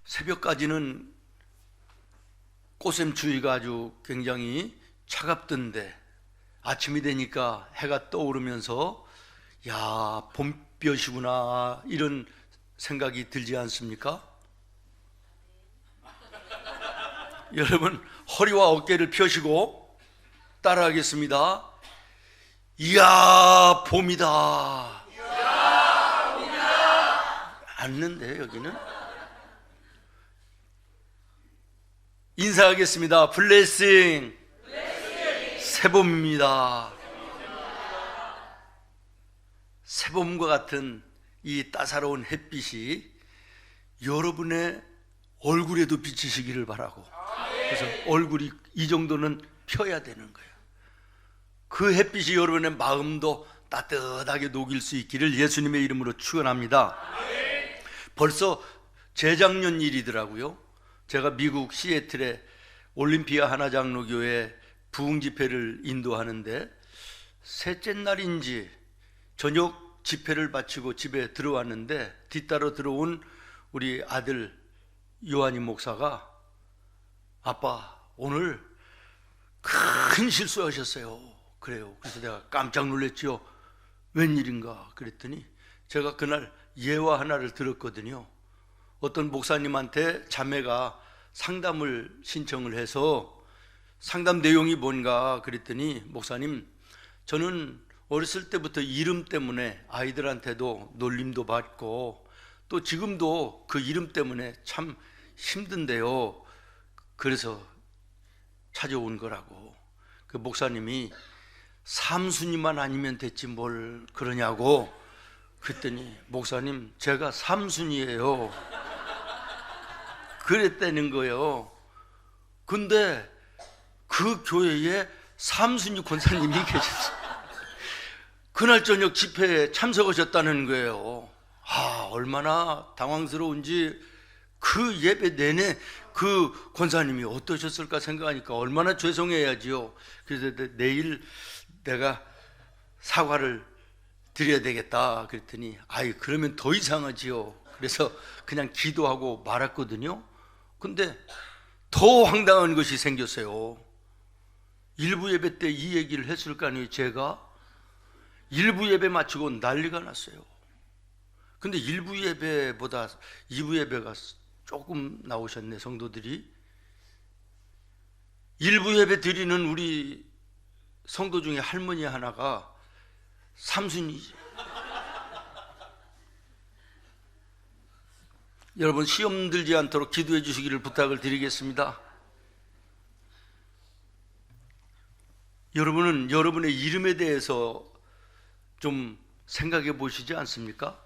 새벽까지는 꽃샘추위가 아주 굉장히 차갑던데 아침이 되니까 해가 떠오르면서 야, 봄볕이구나 이런 생각이 들지 않습니까? 여러분 허리와 어깨를 펴시고 따라하겠습니다. 이야, 봄이다. 않는데 여기는 인사하겠습니다. 블레싱, 새봄입니다. 새봄과 같은 이 따사로운 햇빛이 여러분의 얼굴에도 비치시기를 바라고, 그래서 얼굴이 이 정도는 펴야 되는 거예요. 그 햇빛이 여러분의 마음도 따뜻하게 녹일 수 있기를 예수님의 이름으로 축원합니다. 벌써 재작년 일이더라고요. 제가 미국 시애틀에 올림피아 하나장로교회 부흥 집회를 인도하는데 셋째 날인지 저녁 집회를 마치고 집에 들어왔는데 뒤따라 들어온 우리 아들 요한이 목사가 아빠 오늘 큰 실수하셨어요. 그래요. 그래서 내가 깜짝 놀랐지요. 웬일인가 그랬더니 제가 그날 예화 하나를 들었거든요. 어떤 목사님한테 자매가 상담을 신청을 해서 상담 내용이 뭔가 그랬더니 목사님, 저는 어렸을 때부터 이름 때문에 아이들한테도 놀림도 받고 또 지금도 그 이름 때문에 참 힘든데요. 그래서 찾아온 거라고. 그 목사님이 삼순이만 아니면 됐지 뭘 그러냐고. 그랬더니 목사님, 제가 삼순이에요. 그랬다는 거예요. 근데 그 교회에 삼순이 권사님이 계셨어요. 그날 저녁 집회에 참석하셨다는 거예요. 아, 얼마나 당황스러운지. 그 예배 내내 그 권사님이 어떠셨을까 생각하니까 얼마나 죄송해야지요. 그래서 내일 내가 사과를 드려야 되겠다 그랬더니 아이, 그러면 더 이상하지요. 그래서 그냥 기도하고 말았거든요. 근데 더 황당한 것이 생겼어요. 일부 예배 때 이 얘기를 했을 거 아니에요. 제가 일부 예배 마치고 난리가 났어요. 근데 일부 예배보다 2부 예배가 조금 나오셨네, 성도들이. 일부 예배 드리는 우리 성도 중에 할머니 하나가 삼순이지. 여러분 시험 들지 않도록 기도해 주시기를 부탁을 드리겠습니다. 여러분은 여러분의 이름에 대해서 좀 생각해 보시지 않습니까?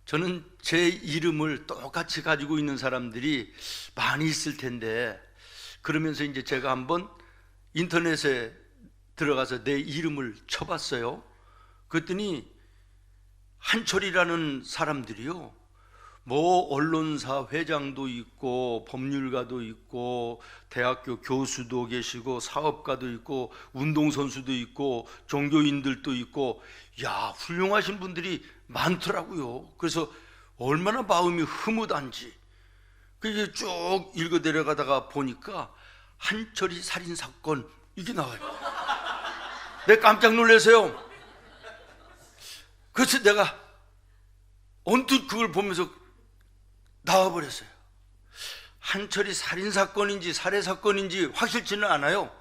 저는 제 이름을 똑같이 가지고 있는 사람들이 많이 있을 텐데, 그러면서 이제 제가 한번 인터넷에 들어가서 내 이름을 쳐봤어요. 그랬더니 한철이라는 사람들이요, 뭐 언론사 회장도 있고 법률가도 있고 대학교 교수도 계시고 사업가도 있고 운동선수도 있고 종교인들도 있고, 야, 훌륭하신 분들이 많더라고요. 그래서 얼마나 마음이 흐뭇한지. 그게 쭉 읽어 내려가다가 보니까 한철이 살인사건 이게 나와요. 내가 깜짝 놀라서요. 그래서 내가 언뜻 그걸 보면서 나와버렸어요. 한철이 살인사건인지 살해사건인지 확실치는 않아요.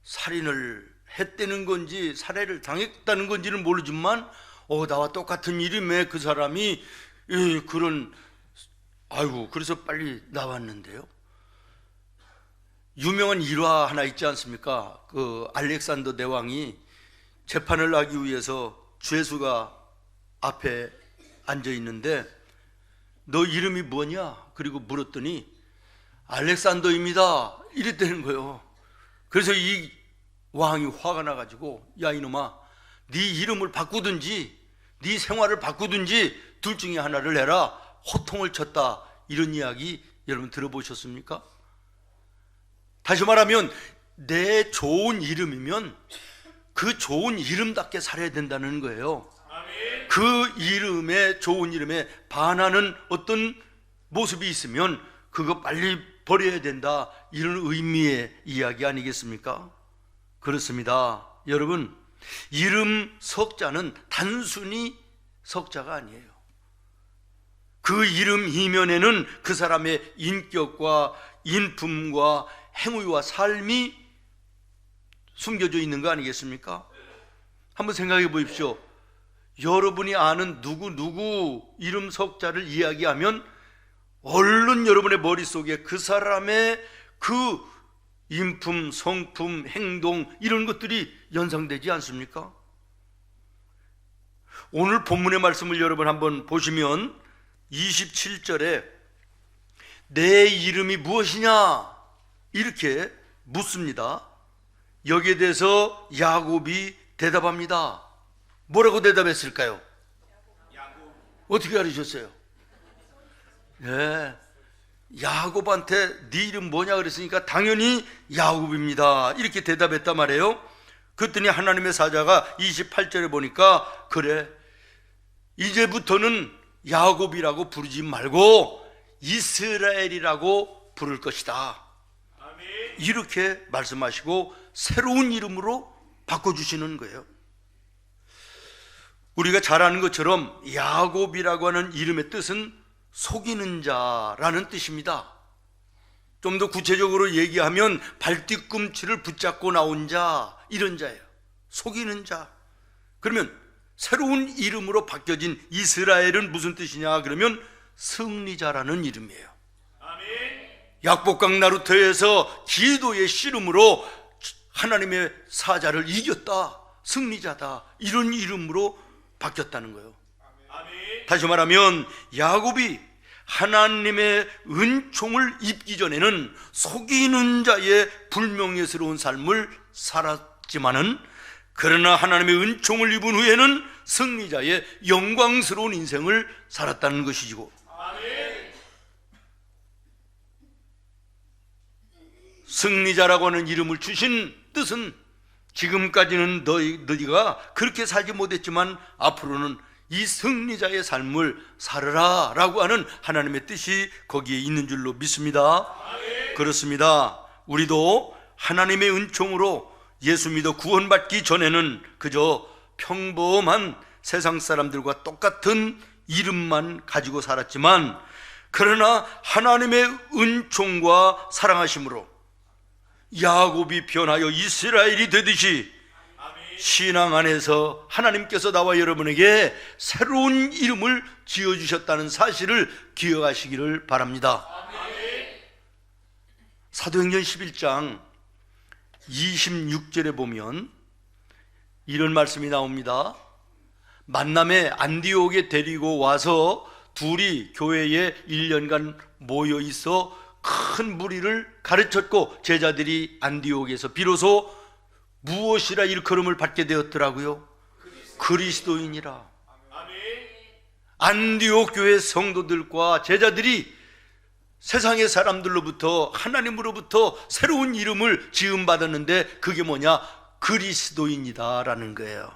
살인을 했다는 건지 살해를 당했다는 건지는 모르지만 나와 똑같은 이름의 그 사람이 그런, 아이고, 그래서 빨리 나왔는데요. 유명한 일화 하나 있지 않습니까? 그 알렉산더 대왕이 재판을 하기 위해서 죄수가 앞에 앉아 있는데 너 이름이 뭐냐? 그리고 물었더니 알렉산더입니다 이랬다는 거예요. 그래서 이 왕이 화가 나가지고 야, 이놈아, 네 이름을 바꾸든지 네 생활을 바꾸든지 둘 중에 하나를 해라. 호통을 쳤다. 이런 이야기 여러분 들어보셨습니까? 다시 말하면 내 좋은 이름이면 그 좋은 이름답게 살아야 된다는 거예요. 그 이름에, 좋은 이름에 반하는 어떤 모습이 있으면 그거 빨리 버려야 된다, 이런 의미의 이야기 아니겠습니까? 그렇습니다. 여러분, 이름 석자는 단순히 석자가 아니에요. 그 이름 이면에는 그 사람의 인격과 인품과 행위와 삶이 숨겨져 있는 거 아니겠습니까? 한번 생각해 보십시오. 여러분이 아는 누구 이름 석자를 이야기하면 얼른 여러분의 머릿속에 그 사람의 그 인품, 성품, 행동, 이런 것들이 연상되지 않습니까? 오늘 본문의 말씀을 여러분 한번 보시면 27절에 내 이름이 무엇이냐 이렇게 묻습니다. 여기에 대해서 야곱이 대답합니다. 뭐라고 대답했을까요? 어떻게 알으셨어요? 네, 야곱한테 네 이름 뭐냐 그랬으니까 당연히 야곱입니다, 이렇게 대답했단 말이에요. 그랬더니 하나님의 사자가 28절에 보니까 그래, 이제부터는 야곱이라고 부르지 말고 이스라엘이라고 부를 것이다, 이렇게 말씀하시고 새로운 이름으로 바꿔주시는 거예요. 우리가 잘 아는 것처럼 야곱이라고 하는 이름의 뜻은 속이는 자라는 뜻입니다. 좀 더 구체적으로 얘기하면 발뒤꿈치를 붙잡고 나온 자, 이런 자예요. 속이는 자. 그러면 새로운 이름으로 바뀌어진 이스라엘은 무슨 뜻이냐 그러면 승리자라는 이름이에요. 약복강 나루터에서 기도의 씨름으로 하나님의 사자를 이겼다, 승리자다, 이런 이름으로 바뀌었다는 거예요. 다시 말하면 야곱이 하나님의 은총을 입기 전에는 속이는 자의 불명예스러운 삶을 살았지만은, 그러나 하나님의 은총을 입은 후에는 승리자의 영광스러운 인생을 살았다는 것이고, 승리자라고 하는 이름을 주신 뜻은 지금까지는 너희가 그렇게 살지 못했지만 앞으로는 이 승리자의 삶을 살아라 라고 하는 하나님의 뜻이 거기에 있는 줄로 믿습니다. 그렇습니다. 우리도 하나님의 은총으로 예수 믿어 구원받기 전에는 그저 평범한 세상 사람들과 똑같은 이름만 가지고 살았지만, 그러나 하나님의 은총과 사랑하심으로 야곱이 변하여 이스라엘이 되듯이 신앙 안에서 하나님께서 나와 여러분에게 새로운 이름을 지어주셨다는 사실을 기억하시기를 바랍니다. 사도행전 11장 26절에 보면 이런 말씀이 나옵니다. 만남에 안디옥에 데리고 와서 둘이 교회에 1년간 모여 있어 큰 무리를 가르쳤고, 제자들이 안디옥에서 비로소 무엇이라 일컬음을 받게 되었더라고요? 그리스도인이라. 안디옥 교회 성도들과 제자들이 세상의 사람들로부터 하나님으로부터 새로운 이름을 지음받았는데 그게 뭐냐? 그리스도인이다 라는 거예요.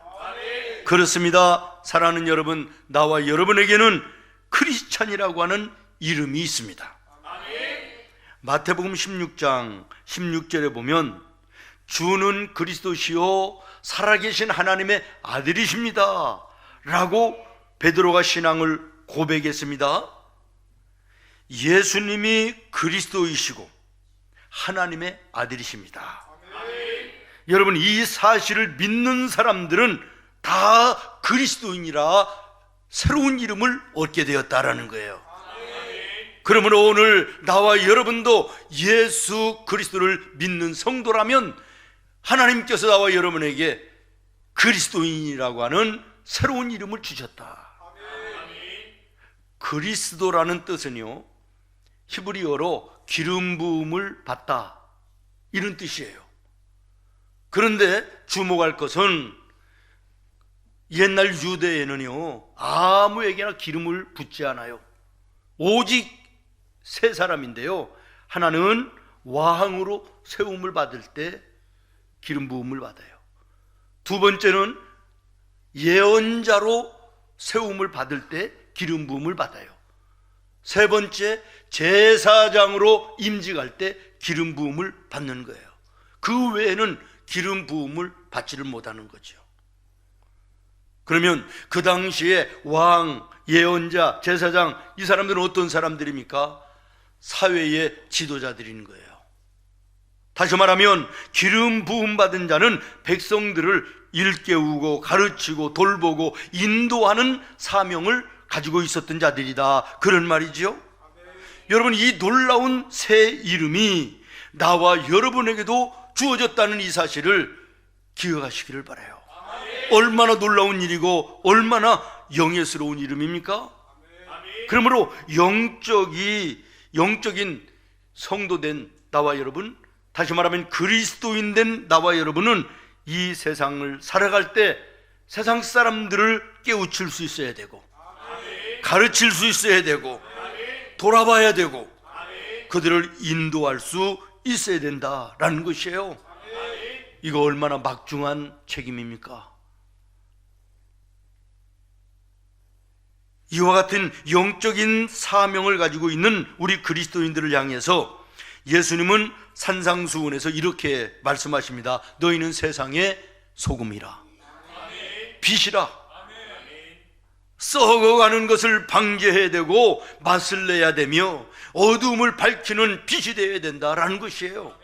그렇습니다. 사랑하는 여러분, 나와 여러분에게는 크리스찬이라고 하는 이름이 있습니다. 마태복음 16장 16절에 보면 주는 그리스도시요 살아계신 하나님의 아들이십니다 라고 베드로가 신앙을 고백했습니다. 예수님이 그리스도이시고 하나님의 아들이십니다. 여러분, 이 사실을 믿는 사람들은 다 그리스도인이라 새로운 이름을 얻게 되었다라는 거예요. 그러므로 오늘 나와 여러분도 예수 그리스도를 믿는 성도라면 하나님께서 나와 여러분에게 그리스도인이라고 하는 새로운 이름을 주셨다. 그리스도라는 뜻은요, 히브리어로 기름 부음을 받다, 이런 뜻이에요. 그런데 주목할 것은 옛날 유대에는요 아무에게나 기름을 붓지 않아요. 오직 세 사람인데요, 하나는 왕으로 세움을 받을 때 기름 부음을 받아요. 두 번째는 예언자로 세움을 받을 때 기름 부음을 받아요. 세 번째, 제사장으로 임직할 때 기름 부음을 받는 거예요. 그 외에는 기름 부음을 받지를 못하는 거죠. 그러면 그 당시에 왕, 예언자, 제사장, 이 사람들은 어떤 사람들입니까? 사회의 지도자들인 거예요. 다시 말하면 기름 부음 받은 자는 백성들을 일깨우고 가르치고 돌보고 인도하는 사명을 가지고 있었던 자들이다, 그런 말이죠. 여러분, 이 놀라운 새 이름이 나와 여러분에게도 주어졌다는 이 사실을 기억하시기를 바라요. 얼마나 놀라운 일이고 얼마나 영예스러운 이름입니까? 그러므로 영적인 성도된 나와 여러분, 다시 말하면 그리스도인 된 나와 여러분은 이 세상을 살아갈 때 세상 사람들을 깨우칠 수 있어야 되고, 가르칠 수 있어야 되고, 돌아봐야 되고, 그들을 인도할 수 있어야 된다라는 것이에요. 이거 얼마나 막중한 책임입니까? 이와 같은 영적인 사명을 가지고 있는 우리 그리스도인들을 향해서 예수님은 산상수훈에서 이렇게 말씀하십니다. 너희는 세상의 소금이라, 빛이라. 썩어가는 것을 방제해야 되고 맛을 내야 되며 어두움을 밝히는 빛이 되어야 된다라는 것이에요.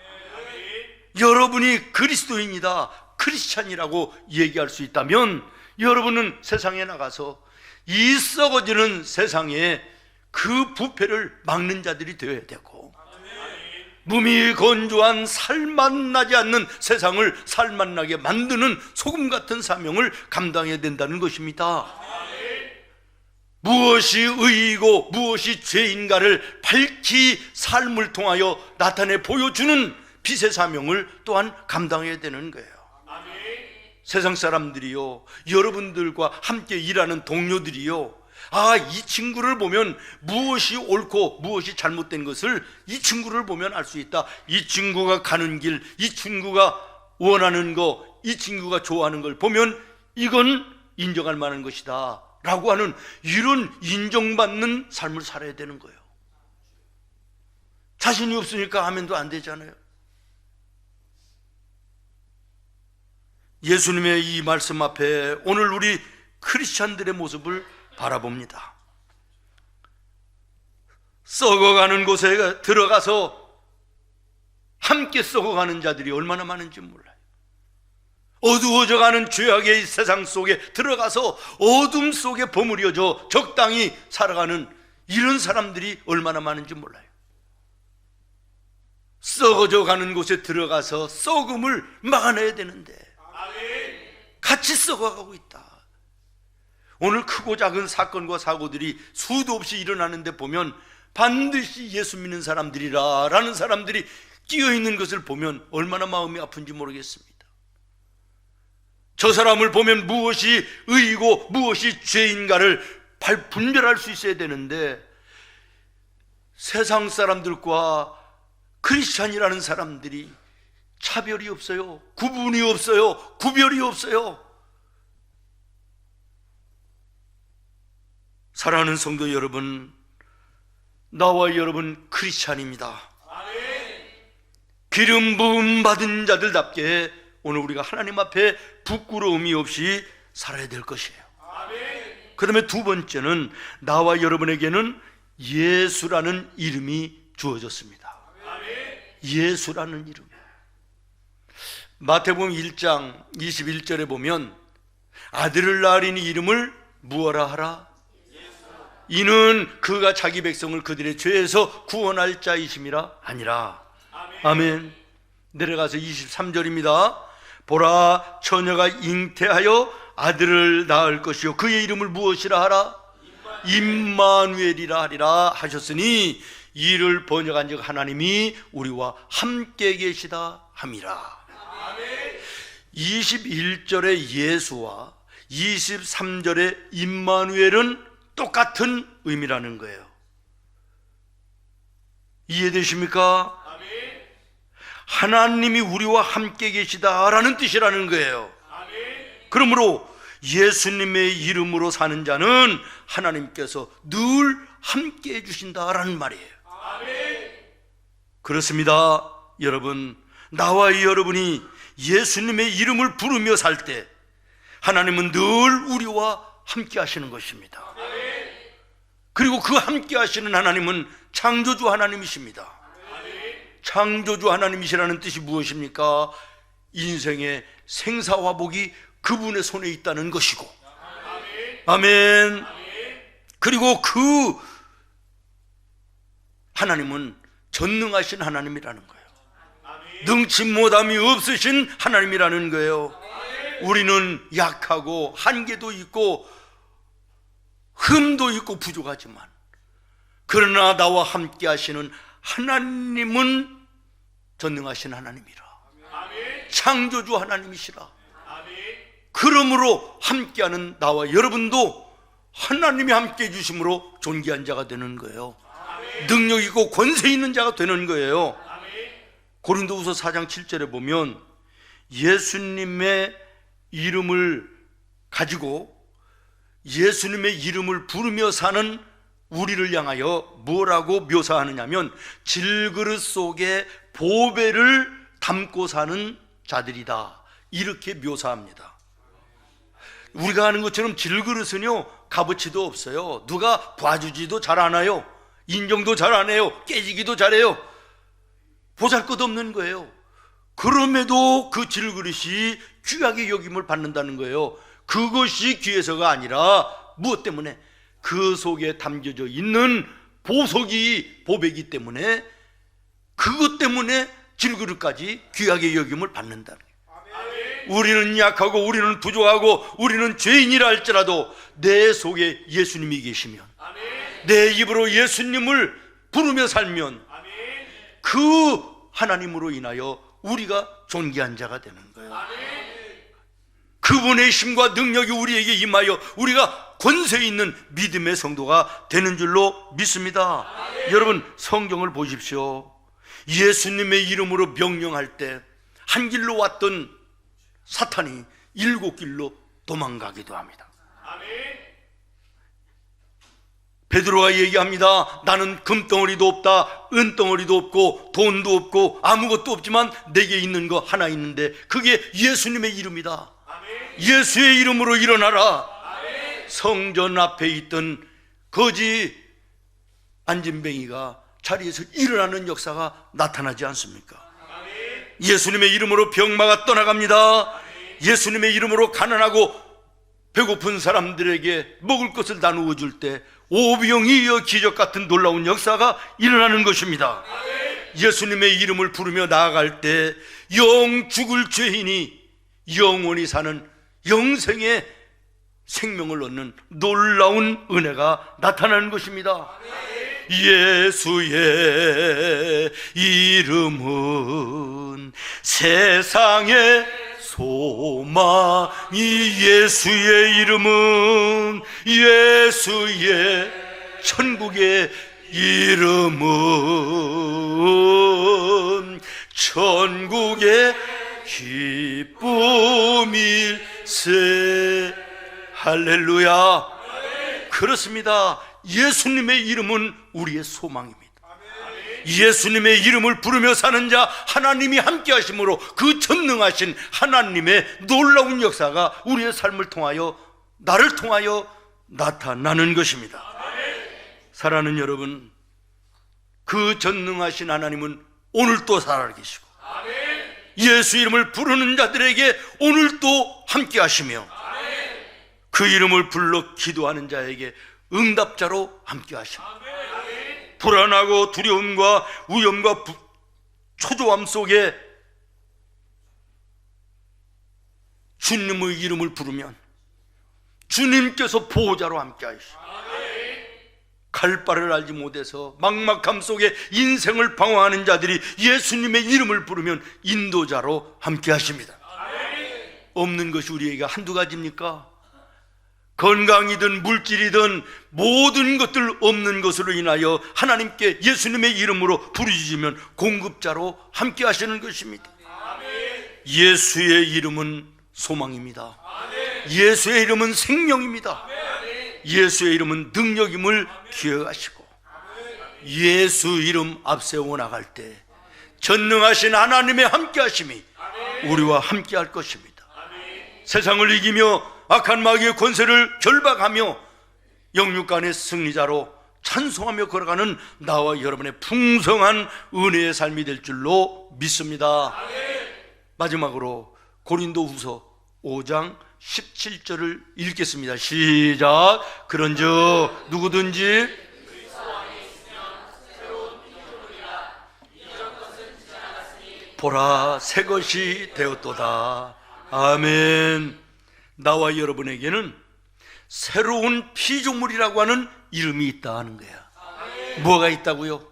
여러분이 그리스도인이다, 크리스찬이라고 얘기할 수 있다면 여러분은 세상에 나가서 이 썩어지는 세상에 그 부패를 막는 자들이 되어야 되고, 몸이 건조한 살맛 나지 않는 세상을 살맛 나게 만드는 소금 같은 사명을 감당해야 된다는 것입니다. 무엇이 의이고 무엇이 죄인가를 밝히 삶을 통하여 나타내 보여주는 빛의 사명을 또한 감당해야 되는 거예요. 세상 사람들이요, 여러분들과 함께 일하는 동료들이요, 이 친구를 보면 무엇이 옳고 무엇이 잘못된 것을 이 친구를 보면 알 수 있다. 이 친구가 가는 길, 이 친구가 원하는 거, 이 친구가 좋아하는 걸 보면 이건 인정할 만한 것이다 라고 하는 이런 인정받는 삶을 살아야 되는 거예요. 자신이 없으니까 하면도 안 되잖아요. 예수님의 이 말씀 앞에 오늘 우리 크리스찬들의 모습을 바라봅니다. 썩어가는 곳에 들어가서 함께 썩어가는 자들이 얼마나 많은지 몰라요. 어두워져가는 죄악의 세상 속에 들어가서 어둠 속에 버무려져 적당히 살아가는 이런 사람들이 얼마나 많은지 몰라요. 썩어져 가는 곳에 들어가서 썩음을 막아내야 되는데 같이 썩어가고 있다. 오늘 크고 작은 사건과 사고들이 수도 없이 일어나는데 보면 반드시 예수 믿는 사람들이라 라는 사람들이 끼어있는 것을 보면 얼마나 마음이 아픈지 모르겠습니다. 저 사람을 보면 무엇이 의이고 무엇이 죄인가를 분별할 수 있어야 되는데 세상 사람들과 크리스찬이라는 사람들이 차별이 없어요. 구분이 없어요. 구별이 없어요. 사랑하는 성도 여러분, 나와 여러분 크리스찬입니다. 기름 부음 받은 자들답게 오늘 우리가 하나님 앞에 부끄러움이 없이 살아야 될 것이에요. 그 다음에 두 번째는 나와 여러분에게는 예수라는 이름이 주어졌습니다. 예수라는 이름. 마태복음 1장 21절에 보면 아들을 낳으리니 이름을 무엇라 하라? 이는 그가 자기 백성을 그들의 죄에서 구원할 자이심이라 아니라. 아멘. 내려가서 23절입니다. 보라, 처녀가 잉태하여 아들을 낳을 것이요 그의 이름을 무엇이라 하라? 임마누엘이라 하리라 하셨으니 이를 번역한 즉 하나님이 우리와 함께 계시다 함이라. 21절의 예수와 23절의 임마누엘은 똑같은 의미라는 거예요. 이해되십니까? 하나님이 우리와 함께 계시다라는 뜻이라는 거예요. 그러므로 예수님의 이름으로 사는 자는 하나님께서 늘 함께 해주신다라는 말이에요. 그렇습니다. 여러분, 나와 여러분이 예수님의 이름을 부르며 살 때 하나님은 늘 우리와 함께 하시는 것입니다. 그리고 그 함께 하시는 하나님은 창조주 하나님이십니다. 창조주 하나님이시라는 뜻이 무엇입니까? 인생의 생사화복이 그분의 손에 있다는 것이고, 아멘. 그리고 그 하나님은 전능하신 하나님이라는 거예요. 능치 못함이 없으신 하나님이라는 거예요. 우리는 약하고 한계도 있고 흠도 있고 부족하지만, 그러나 나와 함께 하시는 하나님은 전능하신 하나님이라, 창조주 하나님이시라. 그러므로 함께하는 나와 여러분도 하나님이 함께 해주심으로 존귀한 자가 되는 거예요. 능력 있고 권세 있는 자가 되는 거예요. 고린도후서 4장 7절에 보면 예수님의 이름을 가지고 예수님의 이름을 부르며 사는 우리를 향하여 뭐라고 묘사하느냐면, 질그릇 속에 보배를 담고 사는 자들이다, 이렇게 묘사합니다. 우리가 아는 것처럼 질그릇은요, 값어치도 없어요. 누가 봐주지도 잘 않아요. 인정도 잘 안 해요. 깨지기도 잘해요. 보잘것없는 거예요. 그럼에도 그 질그릇이 귀하게 여김을 받는다는 거예요. 그것이 귀해서가 아니라 무엇 때문에? 그 속에 담겨져 있는 보석이 보배이기 때문에, 그것 때문에 질그릇까지 귀하게 여김을 받는다는 거예요. 우리는 약하고 우리는 부족하고 우리는 죄인이라 할지라도 내 속에 예수님이 계시면, 내 입으로 예수님을 부르며 살면 그 하나님으로 인하여 우리가 존귀한 자가 되는 거예요. 그분의 힘과 능력이 우리에게 임하여 우리가 권세 있는 믿음의 성도가 되는 줄로 믿습니다. 여러분, 성경을 보십시오. 예수님의 이름으로 명령할 때 한 길로 왔던 사탄이 7길로 도망가기도 합니다. 베드로가 얘기합니다. 나는 금덩어리도 없다, 은덩어리도 없고 돈도 없고 아무것도 없지만 내게 있는 거 하나 있는데 그게 예수님의 이름이다. 예수의 이름으로 일어나라. 성전 앞에 있던 거지 안진뱅이가 자리에서 일어나는 역사가 나타나지 않습니까? 예수님의 이름으로 병마가 떠나갑니다. 예수님의 이름으로 가난하고 배고픈 사람들에게 먹을 것을 나누어 줄 때 오병이 이어 기적 같은 놀라운 역사가 일어나는 것입니다. 예수님의 이름을 부르며 나아갈 때 영 죽을 죄인이 영원히 사는 영생의 생명을 얻는 놀라운 은혜가 나타나는 것입니다. 예수의 이름은 세상의 소망이, 예수의 이름은, 예수의 천국의 이름은 천국의 기쁨일세. 할렐루야. 그렇습니다. 예수님의 이름은 우리의 소망입니다. 예수님의 이름을 부르며 사는 자 하나님이 함께 하심으로 그 전능하신 하나님의 놀라운 역사가 우리의 삶을 통하여, 나를 통하여 나타나는 것입니다. 사랑하는 여러분, 그 전능하신 하나님은 오늘도 살아계시고 예수 이름을 부르는 자들에게 오늘도 함께 하시며 그 이름을 불러 기도하는 자에게 응답자로 함께 하십니다. 불안하고 두려움과 위험과 초조함 속에 주님의 이름을 부르면 주님께서 보호자로 함께 하시고, 갈 바를 알지 못해서 막막함 속에 인생을 방황하는 자들이 예수님의 이름을 부르면 인도자로 함께 하십니다. 없는 것이 우리에게 한두 가지입니까? 건강이든 물질이든 모든 것들 없는 것으로 인하여 하나님께 예수님의 이름으로 부르짖으면 공급자로 함께 하시는 것입니다. 예수의 이름은 소망입니다. 예수의 이름은 생명입니다. 예수의 이름은 능력임을 기억하시고 예수 이름 앞세워 나갈 때 전능하신 하나님의 함께하심이 우리와 함께할 것입니다. 세상을 이기며 악한 마귀의 권세를 결박하며 영육간의 승리자로 찬송하며 걸어가는 나와 여러분의 풍성한 은혜의 삶이 될 줄로 믿습니다. 마지막으로 고린도후서 5장 17절을 읽겠습니다. 시작. 그런즉 누구든지 보라 새 것이 되었도다. 아멘. 나와 여러분에게는 새로운 피조물이라고 하는 이름이 있다 하는 거야. 뭐가 있다고요?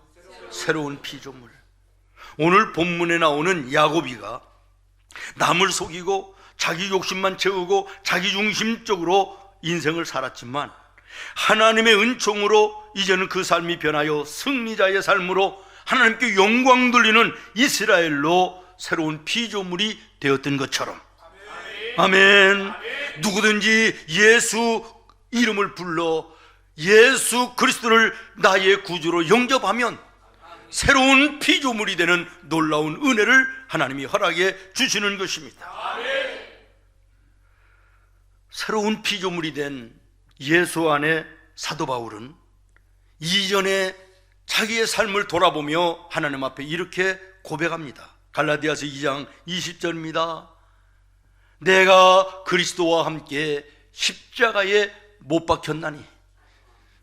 새로운 피조물. 오늘 본문에 나오는 야고비가 남을 속이고 자기 욕심만 채우고 자기중심적으로 인생을 살았지만 하나님의 은총으로 이제는 그 삶이 변하여 승리자의 삶으로 하나님께 영광 돌리는 이스라엘로 새로운 피조물이 되었던 것처럼, 아멘. 누구든지 예수 이름을 불러 예수 그리스도를 나의 구주로 영접하면 새로운 피조물이 되는 놀라운 은혜를 하나님이 허락해 주시는 것입니다. 새로운 피조물이 된 예수 안에 사도 바울은 이전에 자기의 삶을 돌아보며 하나님 앞에 이렇게 고백합니다. 갈라디아서 2장 20절입니다. 내가 그리스도와 함께 십자가에 못 박혔나니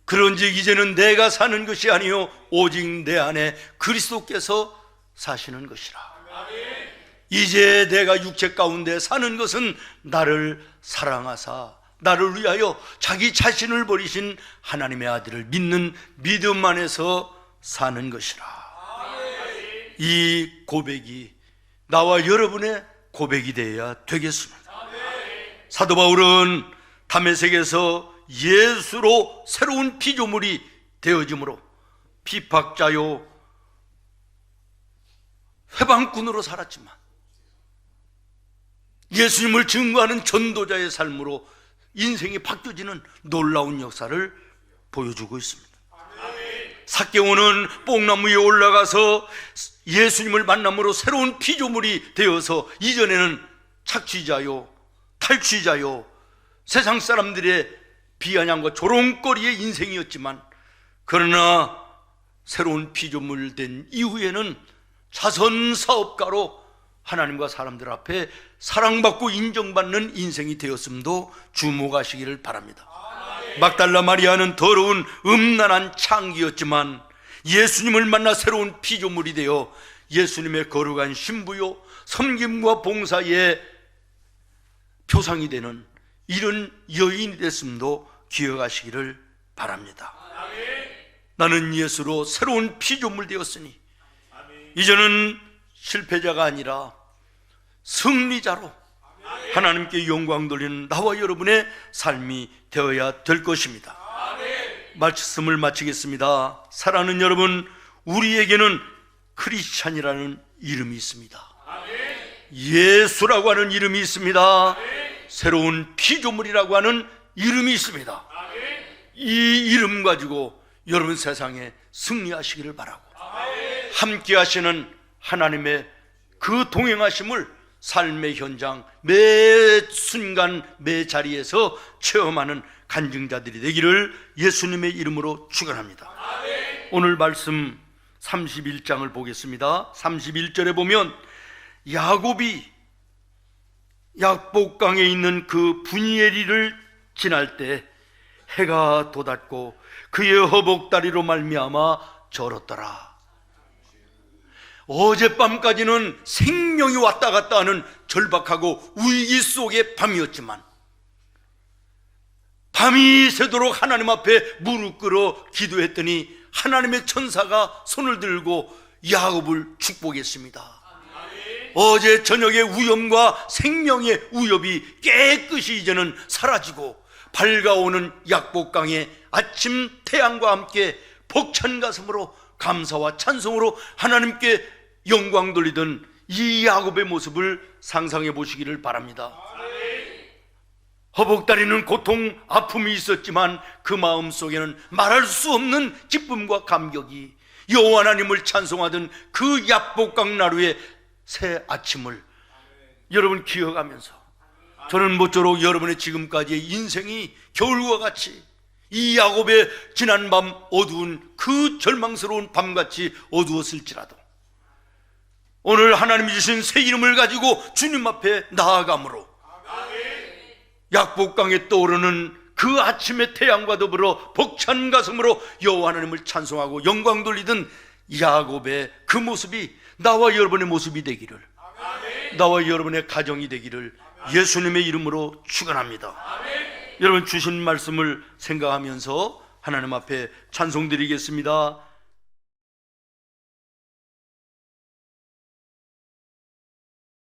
그런즉 이제는 내가 사는 것이 아니요 오직 내 안에 그리스도께서 사시는 것이라. 이제 내가 육체 가운데 사는 것은 나를 사랑하사 나를 위하여 자기 자신을 버리신 하나님의 아들을 믿는 믿음 안에서 사는 것이라. 이 고백이 나와 여러분의 고백이 되어야 되겠습니다. 사도 바울은 다메섹에서 예수로 새로운 피조물이 되어짐으로 비박자요 회방꾼으로 살았지만 예수님을 증거하는 전도자의 삶으로 인생이 바뀌어지는 놀라운 역사를 보여주고 있습니다. 삭개오는 뽕나무 위에 올라가서 예수님을 만남으로 새로운 피조물이 되어서 이전에는 착취자요 탈취자요 세상 사람들의 비아냥과 조롱거리의 인생이었지만 그러나 새로운 피조물 된 이후에는 자선사업가로 하나님과 사람들 앞에 사랑받고 인정받는 인생이 되었음도 주목하시기를 바랍니다. 막달라 마리아는 더러운 음란한 창기였지만 예수님을 만나 새로운 피조물이 되어 예수님의 거룩한 신부요 섬김과 봉사의 표상이 되는 이런 여인이 됐음도 기억하시기를 바랍니다. 나는 예수로 새로운 피조물 되었으니 이제는 실패자가 아니라 승리자로 하나님께 영광 돌리는 나와 여러분의 삶이 되어야 될 것입니다. 말씀을 마치겠습니다. 사랑하는 여러분, 우리에게는 크리스찬이라는 이름이 있습니다. 예수라고 하는 이름이 있습니다. 새로운 피조물이라고 하는 이름이 있습니다. 이 이름 가지고 여러분 세상에 승리하시기를 바라고 함께 하시는 하나님의 그 동행하심을 삶의 현장 매 순간 매 자리에서 체험하는 간증자들이 되기를 예수님의 이름으로 축원합니다. 오늘 말씀 31장을 보겠습니다. 31절에 보면 야곱이 약복강에 있는 그 분이엘이를 지날 때 해가 돋았고 그의 허복다리로 말미암아 절었더라. 어젯밤까지는 생명이 왔다 갔다 하는 절박하고 위기 속의 밤이었지만 밤이 새도록 하나님 앞에 무릎 꿇어 기도했더니 하나님의 천사가 손을 들고 야곱을 축복했습니다. 어제 저녁의 위험과 생명의 위협이 깨끗이 이제는 사라지고 밝아오는 약복강에 아침 태양과 함께 벅찬 가슴으로 감사와 찬송으로 하나님께 영광 돌리던 이 야곱의 모습을 상상해 보시기를 바랍니다. 허벅다리는 고통, 아픔이 있었지만 그 마음 속에는 말할 수 없는 기쁨과 감격이, 여호와 하나님을 찬송하던 그 약복강 나루의 새 아침을 여러분 기억하면서, 저는 모쪼록 여러분의 지금까지의 인생이 겨울과 같이, 이 야곱의 지난 밤 어두운 그 절망스러운 밤같이 어두웠을지라도 오늘 하나님이 주신 새 이름을 가지고 주님 앞에 나아감으로 약복강에 떠오르는 그 아침의 태양과 더불어 벅찬 가슴으로 여호와 하나님을 찬송하고 영광 돌리던 야곱의 그 모습이 나와 여러분의 모습이 되기를, 나와 여러분의 가정이 되기를 예수님의 이름으로 축원합니다. 여러분 주신 말씀을 생각하면서 하나님 앞에 찬송드리겠습니다.